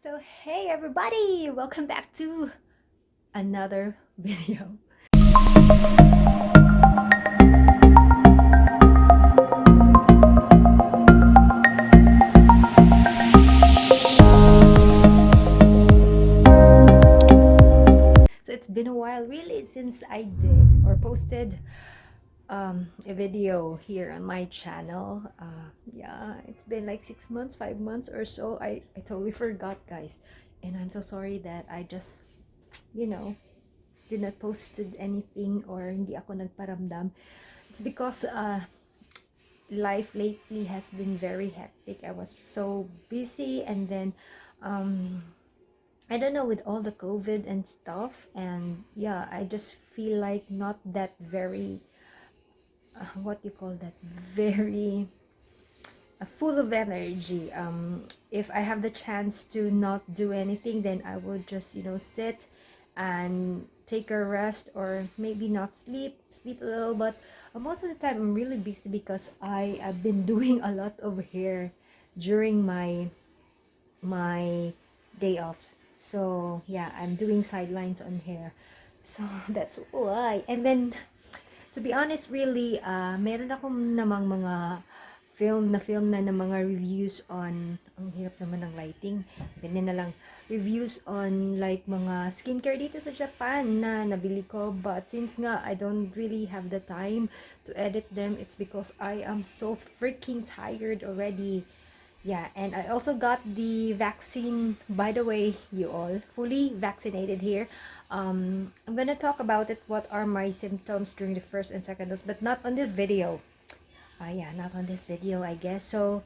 So hey everybody, welcome back to another video. So it's been a while really since I did or posted a video here on my channel. Yeah, it's been like 6 months, 5 months or so. I totally forgot, guys, and I'm so sorry that I just did not posted anything or hindi ako nagparamdam. It's because life lately has been very hectic. I was so busy, and then I don't know, with all the COVID and stuff, and yeah, I just feel like not that very what you call that, very full of energy. If I have the chance to not do anything, then I will just sit and take a rest, or maybe not sleep a little. But most of the time I'm really busy because I've been doing a lot of hair during my day offs. So yeah, I'm doing sidelines on hair, so that's why. And then, to be honest, really, meron akong namang mga film na ng mga reviews on, ang hirap naman ng lighting, ganyan na lang, reviews on like mga skincare dito sa Japan na nabili ko. But since nga I don't really have the time to edit them, it's because I am so freaking tired already. Yeah, and I also got the vaccine, by the way, you all, fully vaccinated here. I'm gonna talk about it, what are my symptoms during the first and second dose, but not on this video. Yeah, not on this video, I guess. So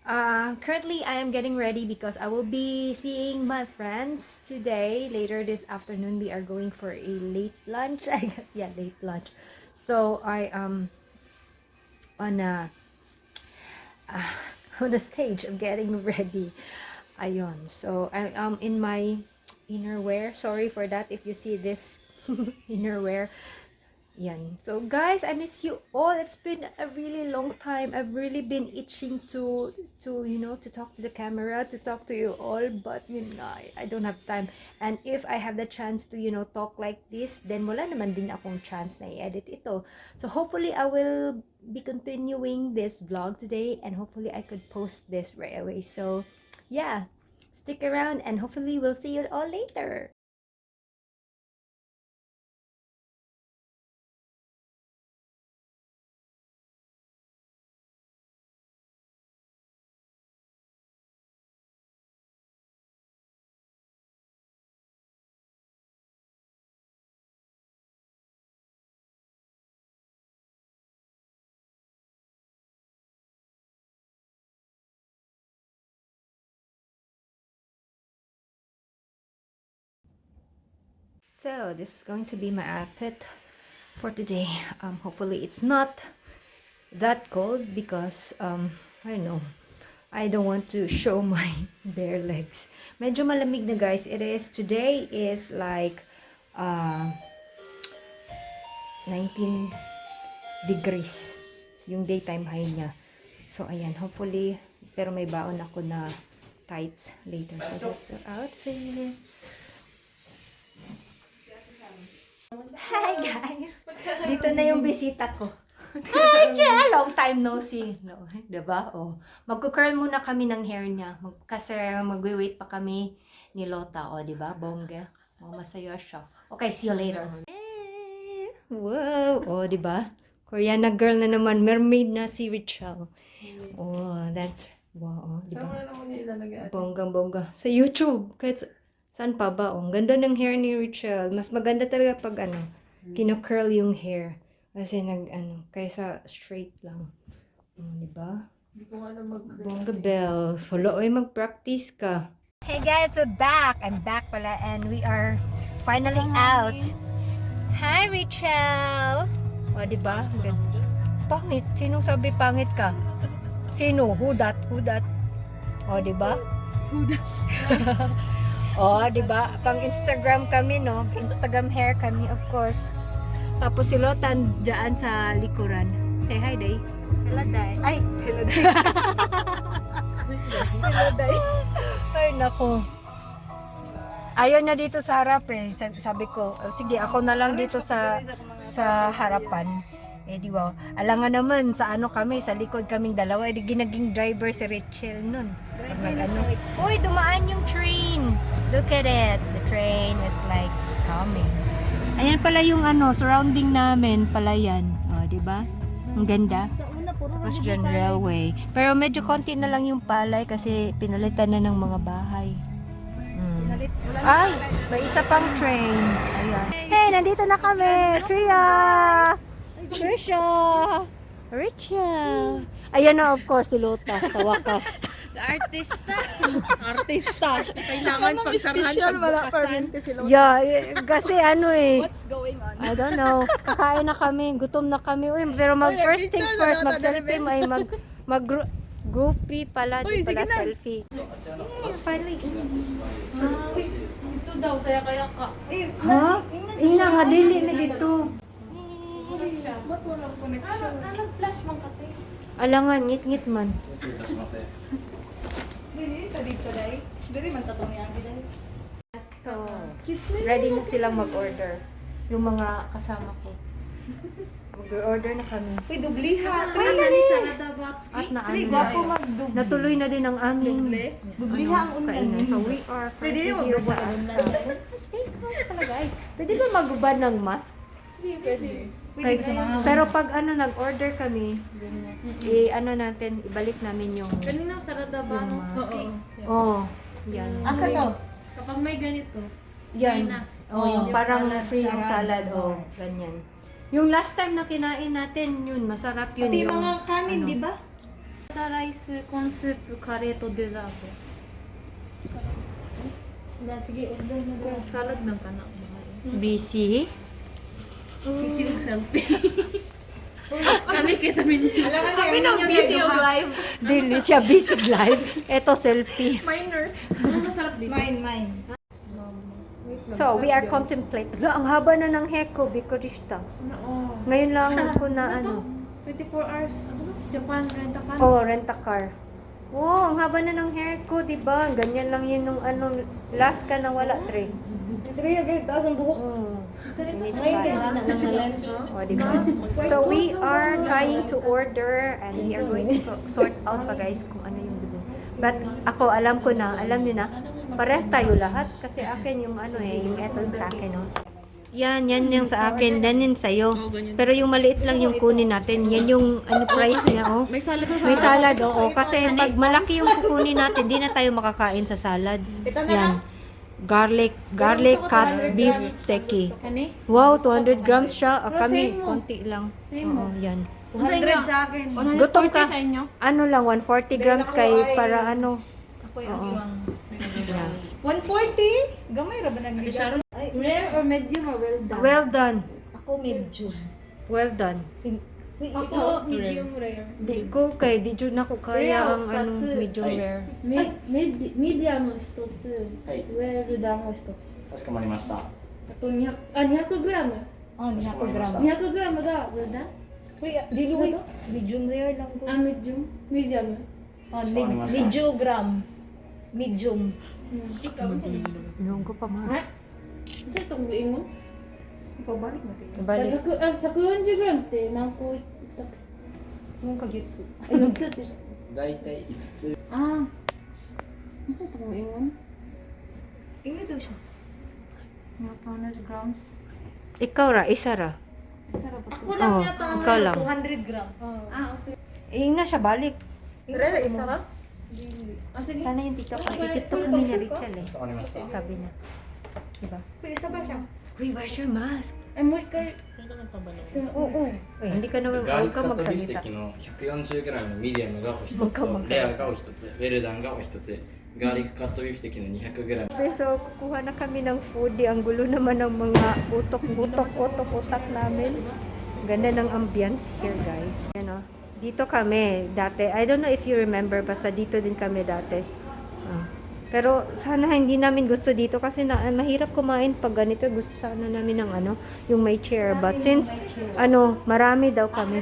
currently I am getting ready because I will be seeing my friends today. Later this afternoon we are going for a late lunch, I guess. Yeah, late lunch. So I am on a on the stage of getting ready. Ayun. So I am in my innerwear. Sorry for that if you see this innerwear. Yan. So guys, I miss you all. It's been a really long time. I've really been itching to talk to the camera, to talk to you all, but I don't have time. And if I have the chance to talk like this, then wala naman din akong chance na i-edit ito. So hopefully I will be continuing this vlog today, and hopefully I could post this right away. So yeah, stick around and hopefully we'll see you all later. So this is going to be my outfit for today. Hopefully it's not that cold because I don't know, I don't want to show my bare legs. Medyo malamig na, guys. Today is like 19 degrees yung daytime high niya. So ayan, hopefully, pero may baon ako na tights later. So that's the outfit. Hi guys! Dito na yung bisita ko. Hi Jel! Long time no see. No, diba? Oh. Magko-curl muna kami ng hair niya. Kasi magwi-wait pa kami ni Lota. O, diba? Bongga. Oh, masaya siya. Okay, see you later. Wow! O, diba? Koreana girl na naman. Mermaid na si Rachel. Oh, that's... Wow, diba? Bonggang-bongga. Sa YouTube. Kahit... Saan pa ba? Oh, ganda ng hair ni Rachel. Mas maganda talaga pag kino-curl yung hair. Kasi kaysa straight lang. Diba? Hindi ko alam mag-curl. Bongga bells. Hala, oy, mag-practice ka. Hey guys, we're back. I'm back pala, and we are finally out. Hi Rachel! O, diba? Pangit. Sinong sabi pangit ka? Sino? Who that? Who that? O, diba? Who that? Oh, diba? Pang Instagram kami, no? Instagram hair kami, of course. Tapos si Lotan dyan sa likuran. Say hi, Day. Hello, Day. Ay, hello, Day. Hello, Day. Ay, nako. Ayaw niya dito sa harap eh. Sabi ko, "Oh, sige, ako na lang dito sa harapan." Eh di ba, alangan naman sa ano kami, sa likod kaming dalawa, eh, ginaging driver si Rachel nun. Nag-ano, uy, dumaan yung train. Look at it. The train is like coming. Ayan pala yung ano, surrounding namin pala yan. O, di ba? Ang ganda. Western Railway. Pero medyo konti na lang yung palay kasi pinalitan na ng mga bahay. Ay, may isa pang train. Ayan. Hey, nandito na kami. Tria! Trisha! Rachel! Ayan na, of course, si Lota sa wakas. Artista. Kailangan special wala permente si Lota. Yeah, kasi ano eh. What's going on? I don't know. Kakain na kami, gutom na kami. Uy, pero first things first, mag-selfie, groupie pala, di pala selfie. Finally. Ito daw, saya kaya ka. Ha? Ina nga, dili na dito. Ba't walang connection? Anong flash man kate? Alangan, ngit-ngit man. Dito dahil. Dili man tatong niya ang dahil. So, ready na silang mag-order. Yung mga kasama ko. Mag-order na kami. Uy, dubliha. At na ano Gwapo na. mag-dubli. Natuloy na din ang aming Dubliha ang undan. kainan. So we are Pwede currently yung here sa mag-ubad. Stay close pala guys. Pwede ba mag-ubad ng mask? Pwede Pero pag ano nag-order kami, ano natin, ibalik namin yung Kanina sarada ba yung no? mask. Oo. Oh, yan. Asa to? Kapag may ganito. Yan. na. Oh, yung parang salad, free yung salad. Oh, ganyan. Yung last time na kinain natin, yun, masarap yun. Pati yung, mga kanin, ano. di ba? Rice, corn soup, kare to dessert. Sige, order mo ko. Salad ng kanak. Busy. Busy yung selfie. Kami kita minsan. Kami nang busy yung live. Dili siya busy live. Eto, selfie. Minors. Ano masarap dito? Mine. So, we are contemplating. Ang haba na ng hair ko, Bikorista. Oo. Ngayon lang ko na ano. 24 hours. Ano? Japan, rent-a-car. Oh, rent-a-car. Wow, ang haba na ng hair ko, di ba? Ganyan lang yun nung ano, last ka na wala, Tre. Dito yung ganito, taas ang buhok. Oh. Ngayon din na ng nalan. Oh, di ba? So, we are trying to order and we are going to sort out pa guys kung ano yung dugo. But ako, alam ko na, alam niyo na, parehas tayo lahat kasi akin yung ano eh, yung eto yung sa akin, oh. Yan yung sa akin, then yun sa'yo. Pero yung maliit lang yung kunin natin, yan yung ano price niya, oh. May salad. May salad, oo. Kasi pag malaki yung kukunin natin, di na tayo makakain sa salad. Yan. Garlic cut beef steaky. Kani? Wow, 200 grams siya. Kami, konti lang. Same Oo, yan. 200 sa akin. Gutom ka? Sa inyo? Ano lang, 140 grams kay para ano. Ako yung asiwang. Yan. 140? Gamay ra ba Ate nagbigas? Sharon? Rare or medium or well done? Well done. Ako medium. Well done. Uy, Ako ikaw? medium rare. Di ko kay, di jud na ko kaya Rare, ang ano, katsu. medium rare. ミディアム一つ、はいウェルダンを一つ。かしこまりました。あと200、200グラム。 Oh, hindi ako gram. 200グラムがウェルダン。 Uy, diluwi. Medium rare lang ko. ミディアム。ミディアム。 Oh, Sorry, Master. medium gram. Medium. Nung ko pa ma. はい。ちょっと英語 Pabalik mo sige. Balik. 140グラムって何個いったっ Nung kagitsu. け4つって。だいたい5つ。ああ。ちょっと英語 Ingrid daw siya. 200 grams. Ikaw ra, isa ra. Sarap Ako ito. lang Oh, yata ang ikaw lang. 200 grams. Ah, okay. Inga siya balik. Ingrid, isa ka? Ah, sige. Sana yung TikTok. TikTok kami ni Rachel eh. かしこまりました。 Sabi niya. Diba? Uy, isa ba siya? Uy, where's your mask? Eh, mo ikay. Oo. Uy, hindi ka naman, ガーリ huwag ック ka カットビーフテ magsalita. キの 140g のミディアムがお一つもう我慢とレアがお一つ、ウェルダンがお一つ、ガーリックカットビーフテキの 200g。 Okay, so kukuha na kami ng foodie. Ang gulo naman ng mga utok-utok namin. Ganda ng ambience here, guys. Yan o. Dito kami dati. I don't know if you remember, basta dito din kami dati. Ah. Pero sana hindi namin gusto dito kasi mahirap kumain pag ganito. Gusto sana namin ng ano, yung may chair. But since, marami daw kami.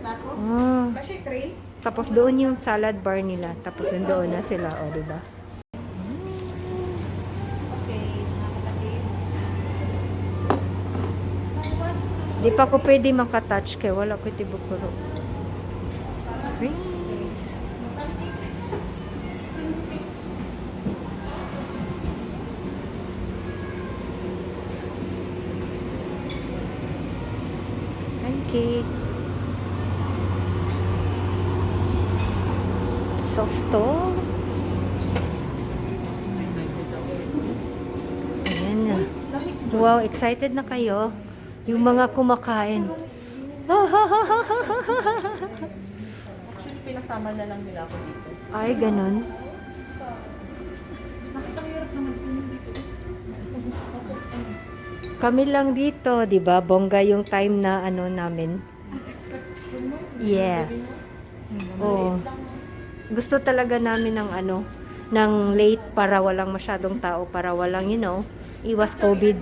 Ah. Ba siya tray? Tapos doon yung salad bar nila. Tapos doon na sila, o, diba? Okay. Di pa ko pwede makatouch kay wala ko tibukuro. Rings. Pancake. Softo. Ayan na. Wow, excited na kayo. Yung mga kumakain. Actually, pinasama na lang nila ako dito. Ay, ganun. Nakakahirap naman po dito. Kami lang dito, 'di ba? Bongga yung time na ano namin. Yeah. Oh. Gusto talaga namin ng ano, ng late para walang masyadong tao, para walang, iwas COVID.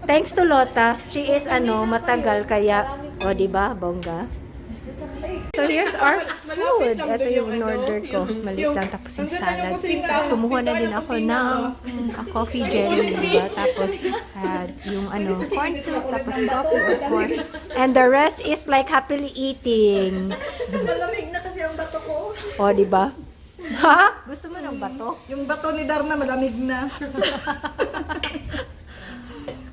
Thanks to Lota, she is matagal kaya, 'di ba? Bongga. So here's our food. Ito yung in-order ko. Maliit lang. Tapos yung salad. Tapos kumuha na din ako ng coffee jelly, diba? Tapos yung corn soup. Tapos coffee, of course. And the rest is like happily eating. Malamig na kasi ang bato ko. O, diba? Ha? Gusto mo ng bato? Yung bato ni Darna malamig na.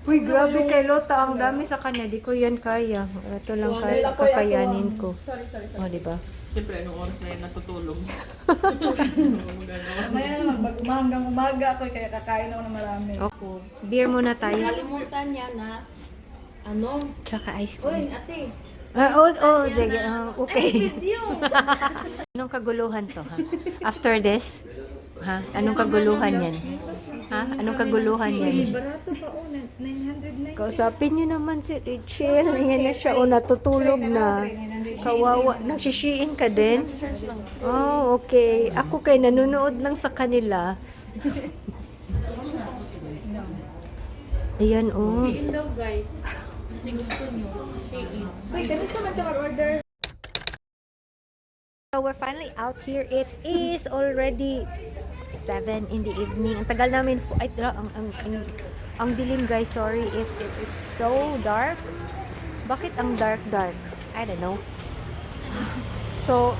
Uy, grabe kay Lota. Ang dami sa kanya. Di ko yan kaya. Ito lang kakayanin ko. Sorry. O, diba? Siyempre, anong oras na yun natutulog? Mamaya naman, hanggang umaga ako kaya kakain ako ng marami. Okay. Beer muna tayo. Kalimutan niya na, Tsaka ice uy, cream. ate, Sige. Okay. Anong kaguluhan to, ha? After this? Ha? Anong kaguluhan yan? Ha? Anong kaguluhan yan? Barato pa 990. Kausapin nyo naman si Rachel. Ayan na siya. Natutulog na. Kawawa. Nagsishiin ka din? Oh, okay. Ako kay nanonood lang sa kanila. Ayan, oh. shiin daw guys. Kasi gusto nyo, shiin. Uy, kanisa man ka mag-order. So we're finally out here. It is already 7 in the evening. Ang tagal namin ang dilim, guys. Sorry if it is so dark. Bakit ang dark? I don't know. So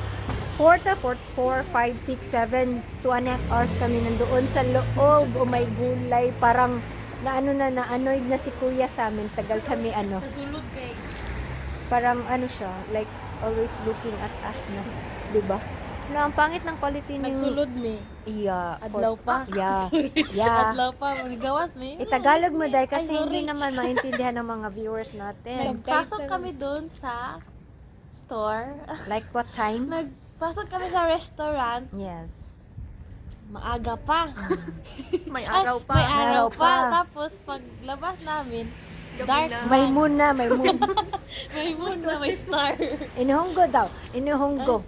4, 5, 6, 7, 2.5 hours kami nandoon sa loob. Oh my gulay, parang na-annoyed na si kuya sa amin. Tagal kami Nasulod kay. parang siya, like always looking at us na, 'di ba? Ang pangit ng quality niyo. Nagsulod me. Yeah. Adlaw pa. Yeah. Yeah. Adlaw pa, magawas me. Tagalog mo dahil kasi Ay, sorry. hindi naman maintindihan ng mga viewers natin. Nagpasok kami doon sa store. Like what time? Nagpasok kami sa restaurant. Yes. Maaga pa. May Ay, araw pa. May araw Araw pa. pa. Tapos pag labas namin, dark May man. moon na, may moon. May moon na, may star. Inuhonggo daw. Inuhonggo.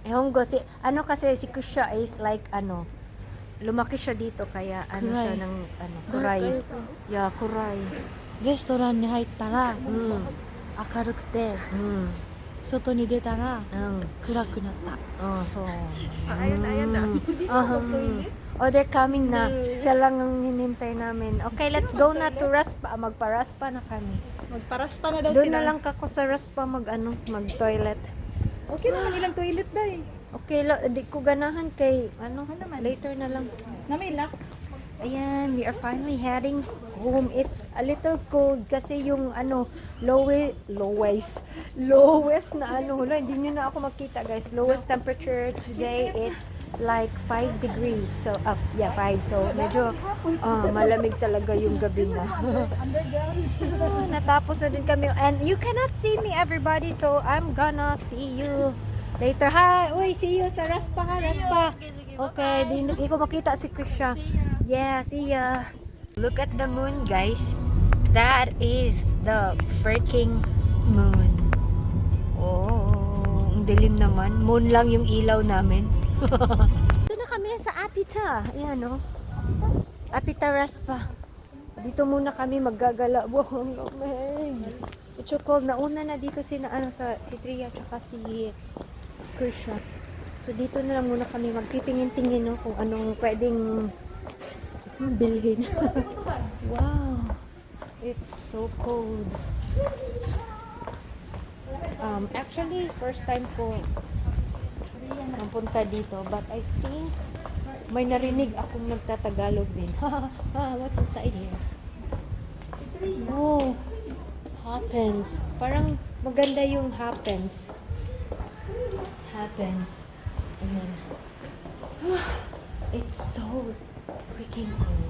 Ihonggo si kasi si Kusha is like lumaki siya dito kaya Kuray. siya ng kuray. Dark kayo. Yeah, kuray. レストランに入ったら、 Mm. 明るくて Mm. 外に出たら Mm. 暗くなった。 Oh, so. Ayan na. Oh, they're coming na. Siya lang ang hinintay namin. Okay, let's go na to Raspa. Magpa-Raspa na kami. Magparas pa na daw Doon sila. na lang kako sa Raspa mag-toilet. Okay naman ilang toilet day. Okay, di ko ganahan kay later na lang. Namila. Ayan, we are finally heading home. It's a little cold kasi yung lowest na hindi nyo na ako makita, guys. Lowest temperature today is like 5 degrees. So, 5. So, medyo malamig talaga yung gabi na. Natapos na din kami. And you cannot see me, everybody. So, I'm gonna see you later. Hi! Uy, see you sa Raspa ha, Raspa. Okay, di ko makita si Krisha. Yeah, see ya. Look at the moon, guys. That is the freaking moon. Oh, ang dilim naman. Moon lang yung ilaw namin. Ito na kami sa Apita. Ayan, no? Apita Raspa. Dito muna kami maggagala. Wow, ang lamig. It's so cold. Nauna na dito si Tria tsaka si Krisha. So dito na lang muna kami magtitingin-tingin, no, kung anong pwedeng bilhin. Wow. It's so cold. Actually, first time ko napunta dito, but I think may narinig akong nagtatagalog din. What's inside here? Oh, happens. Parang maganda yung happens. Happens. Ayan. It's so freaking cold.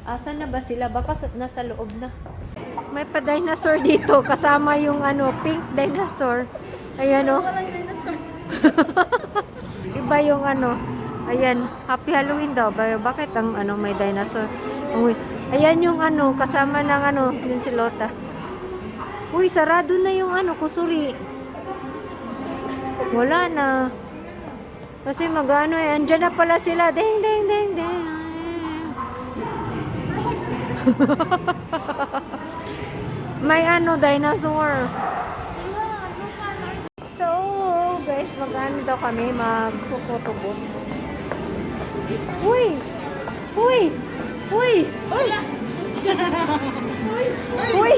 Asan na ba sila? Baka nasa loob na. May pa-dinosaur dito. Kasama yung pink dinosaur. Ayan o. Walang dinosaur. Iba yung Ayan. Happy Halloween daw. Bakit ang may dinosaur? Uy. Ayan yung kasama ng yun si Lota. Uy, sarado na yung kusuri. Wala na. Kasi andyan na pala sila. Ding, ding, ding, ding. May dinosaur. So, guys, daw kami, mag-photobooth. Uy! Uy! Uy! Uy! Uy!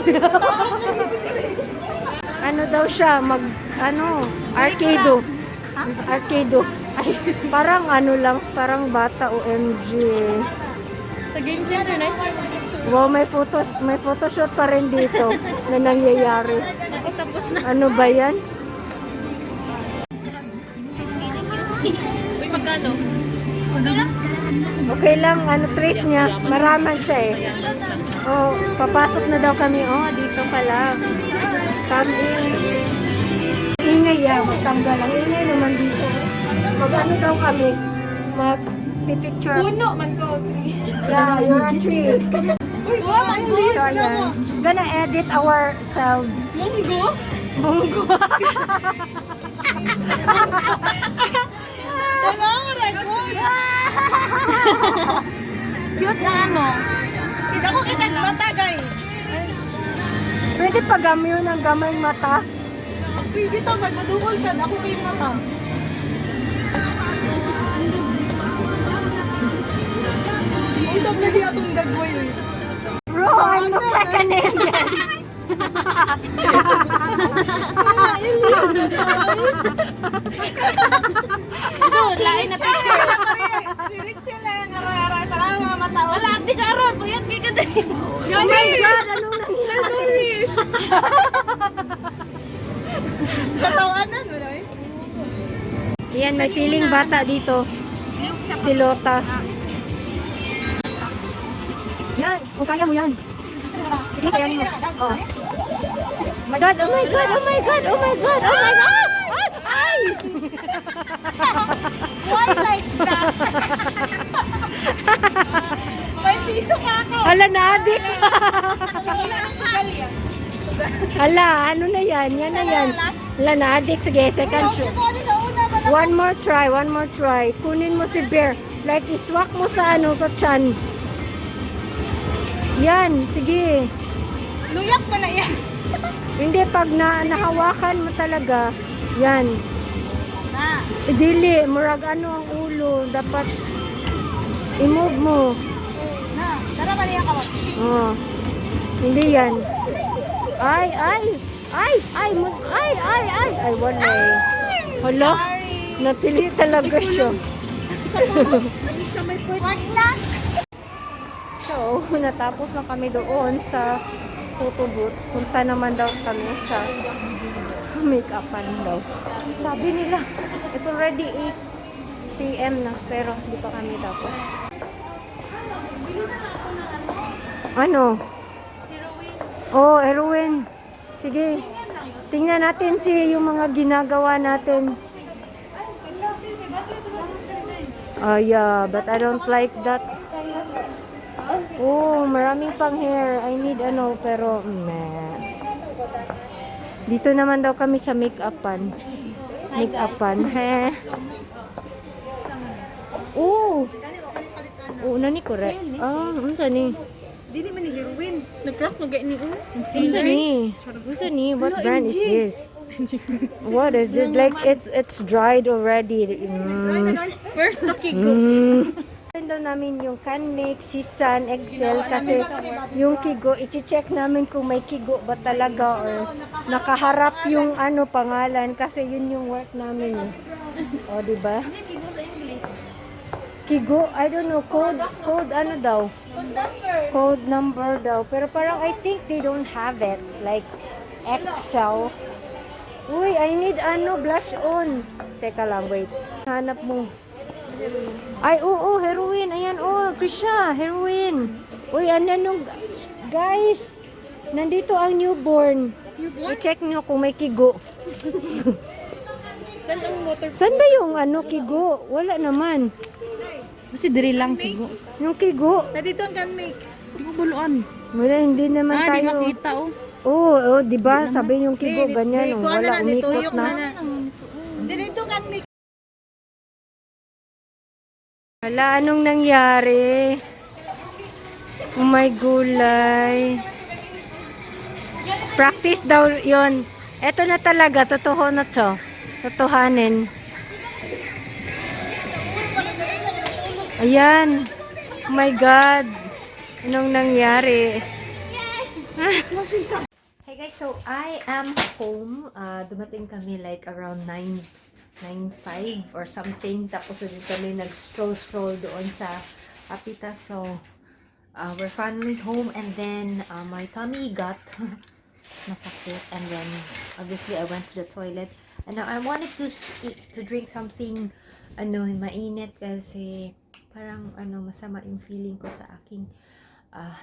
Daw siya, arcade. Arcade. Parang lang, parang bata, OMG. Sa game center, nice. Wow, may photoshoot pa rin dito na nangyayari. Tapos na. Ano ba yan? Uy, magkano? Okay lang, treat niya. Maraman siya eh. Oh, papasok na daw kami. Oh, dito pala. Come in. Ingay magtanggal lang. Ingay naman dito. Daw kami. Mag-picture. Puno man ko. Yeah, you're a tree. Uy, wow, ang liit. So, ayan. Just gonna edit ourselves. Munggo? Munggo. Good. Cute na Kita ko kitang mata, guys. Pwede pagamyo ng gamay mata. Uy, bitaw, magmadukol ka. Ako kayo mata. Usap lagi atong gagawin. Bro, I look like an alien. lain na picture. Si Richie lang. Araw-araw. Talaga mga mata. Wala, di Sharon. Puyat kay ka din. Oh my God, anong nangyari? Katawanan mo na eh. Yan, may feeling bata dito. Si Lota. Yan, kung kaya mo yan. Sige, kaya mo. Oh. Oh my God, oh my God, oh my God, oh my God, oh my God! Ay! Why like that? May piso ka ako. Hala, na-addict. Hala, ano na yan? Yan na yan. Hala, na-addict. Sige, second try. One more try. Kunin mo si Bear. Like, iswak mo sa sa chan. Yan, sige. Luyak mo na yan. Hindi, pag nahawakan mo talaga, yan. Na. Dili, murag ang ulo. Dapat i-move mo. Na. Tara ba niya ka ba? Oh. Hindi yan. Ay, wala eh. Hala, natili talaga siya. Wag na. So, natapos na kami doon sa photo booth. Punta naman daw kami sa make-upan daw. Sabi nila, it's already 8 p.m. na, pero hindi pa kami tapos. Ano? Oh, heroin. Sige. Tingnan natin yung mga ginagawa natin. Oh yeah, but I don't like that. Oh, maraming pang hair. I need pero meh. Dito naman daw kami sa make-upan. Make-upan. Heh. Oh. Oh, nani correct. Unsa ni? Dili man ni heroin. Nag-crack mag ni Unsa ni? What brand is this? What is this? Like it's dried already. First looking Mm. Daw namin yung Canmake, Sisan, Excel kasi yung kigo, i-check namin kung may kigo ba talaga or nakaharap yung ano pangalan kasi yun yung work namin. O, di ba? Kigo, I don't know, code ano daw? Code number daw. Pero parang I think they don't have it. Like Excel. Uy, I need ano, blush on. Teka lang, wait. Hanap mo. Ay, oo, heroin. Ayan, Krisha, heroin. Uy, ano nung, guys, nandito ang newborn. I-check nyo kung may kigo. Saan ba yung ano, kigo? Wala naman. Kasi diri lang kigo. Yung kigo. Nandito ang Canmake. Di ko buluan. Wala, hindi naman Di tayo. makita oh. Oo, di ba? Sabi yung kigo, ganyan. Wala, umikot na. Dito Canmake. Wala, anong nangyari? Oh my gulay. Practice daw yon. Eto na talaga, totoo na to. Totohanin. Ayan. Oh my God. Anong nangyari? Hey guys, so I am home. Dumating kami like around 9:05 or something. Tapos doon kami nag-stroll doon sa Apita. So, we're finally home and then my tummy got masakit. And then, obviously, I went to the toilet. And now, I wanted to drink something mainit kasi parang masama yung feeling ko sa aking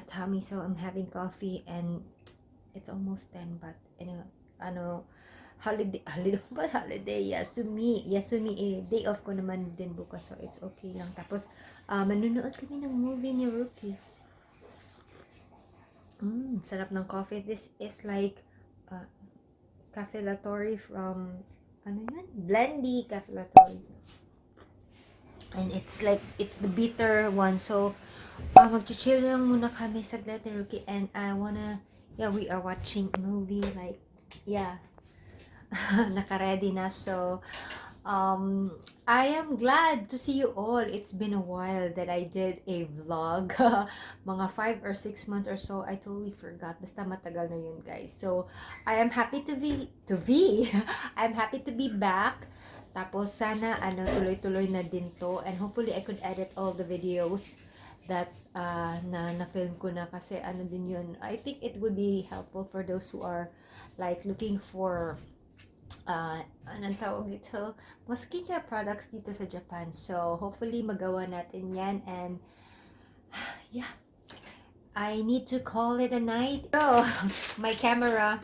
tummy. So, I'm having coffee and it's almost 10 but holiday Yasumi day off ko naman din bukas, so it's okay lang. Tapos manunood kami ng movie ni Rookie. Sarap ng coffee. This is like Cafe Latori from Blendy Cafe Latori, and it's the bitter one. So mag-chill lang muna kami saglit ni Rookie, and we are watching a movie naka-ready na. So I am glad to see you all. It's been a while that I did a vlog. Mga 5 or 6 months or so. I totally forgot. Basta matagal na yun, guys. So I am happy to be I'm happy to be back. Tapos sana tuloy-tuloy na din to, and hopefully I could edit all the videos that na-film ko na kasi din yun. I think it would be helpful for those who are like looking for anong tawag dito, mga skincare products dito sa Japan. So hopefully magawa natin yan, and I need to call it a night. So my camera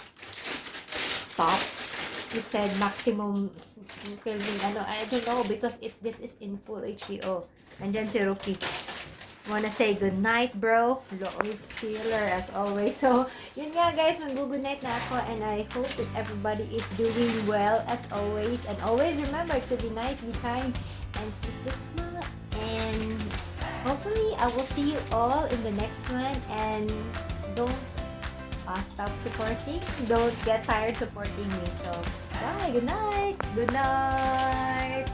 stopped. It said maximum filming I don't know because this is in full HDO. And then si Rookie wanna say good night, bro. Low feeler as always. So, yun nga guys, mag-good night na ako, and I hope that everybody is doing well as always. And always remember to be nice, be kind, and keep it smile. And hopefully, I will see you all in the next one. And don't stop supporting. Don't get tired supporting me. So, bye. Good night. Good night.